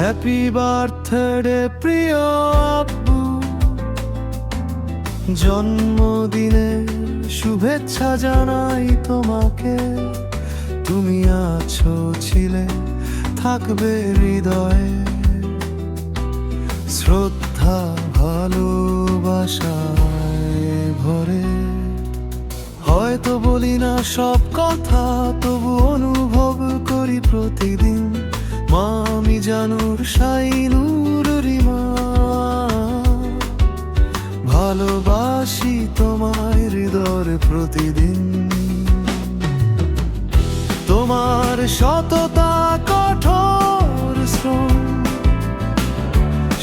Happy birthday প্রিয় আব্বু, জন্মদিনের শুভেচ্ছা জানাই তোমাকে। তুমি আছো, ছিলে, থাকবে হৃদয়ে, শ্রদ্ধা ভালোবাসায় ভরে। হয়তো বলি না সব কথা, তবু অনুভব করি প্রতিদিন। মা আমি জানুর শাইনুর রিমা, ভালোবাসি তোমায় হৃদয়ে প্রতিদিন। তোমার সততা কঠোর শ্রম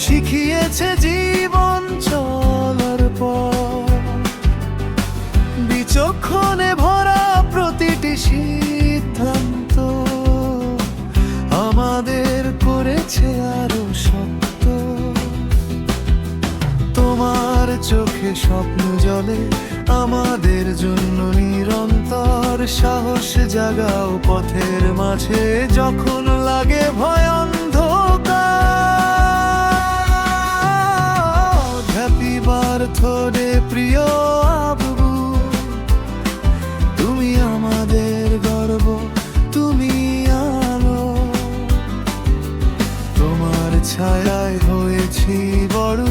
শিখিয়েছে জীবন চলার পর। বিচক্ষণে ভরা প্রতিটি সিদ্ধান্ত আমাদের করেছে আরো শক্ত। তোমার চোখে স্বপ্ন জ্বলে আমাদের জন্য নিরন্তর। সাহস জাগাও পথের মাঝে যখন লাগে ভয় অন্ধকার। হ্যাপি বার্থডে প্রিয় আব্বু, তুমি আমাদের গর্ব, তুমি আলো। তোমার ছায়ায় হয়েছি বড়,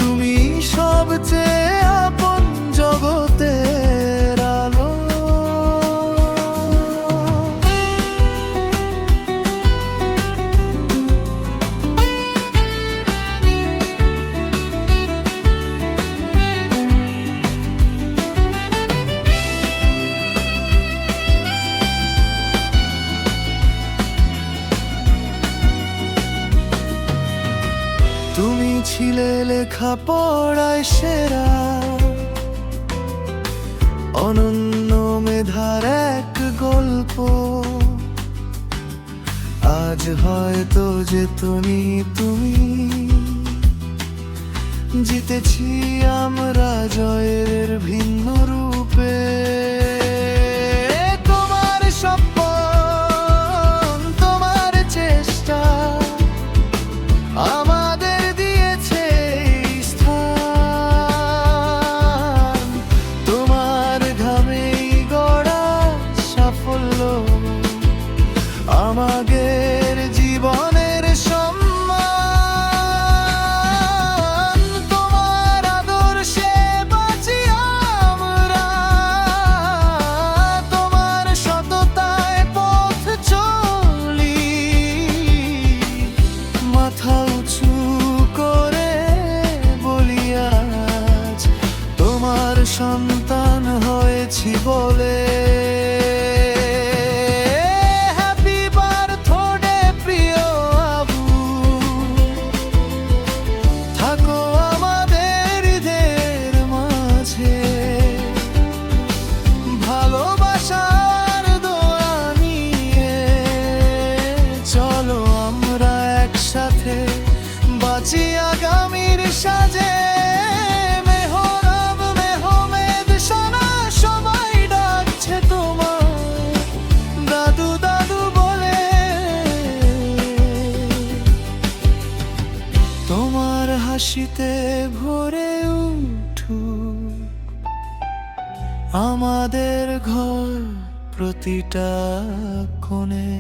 তুমি সবচেয়ে আপন জগতের আলো। তুমি ছিলে লেখাপড়ায় সেরা, অনন্য মেধার এক গল্প। আজ হয়তো যেতনি তুমি, জিতেছি আমরা জয়ের ভিন্ন রূপে। তোমার স্বপ্ন, তোমার চেষ্টা আমাদের দিয়েছে স্থান। তোমার ঘামেই গড়া সাফল্য আমাদের জীবনের সম্মান। তোমার আদর্শে বাঁচি আমরা, তোমার সততায় পথ চলি। মাথা উঁচু করে বলি আজ তোমার সন্তান হয়েছি বলে। হ্যাপি বার্থডে প্রিয় আব্বু, থাকো আমাদের হৃদয়ের মাঝে। ভালোবাসার দোয়া নিয়ে চলো আমরা একসাথে বাঁচি আগামীর সাজে। মেহরাব মেহমেদ সোনা সবাই ডাকছে তোমায় দাদু দাদু বলে। তোমার হাসিতে ভরে উঠুক আমাদের ঘর প্রতিটা কোণে।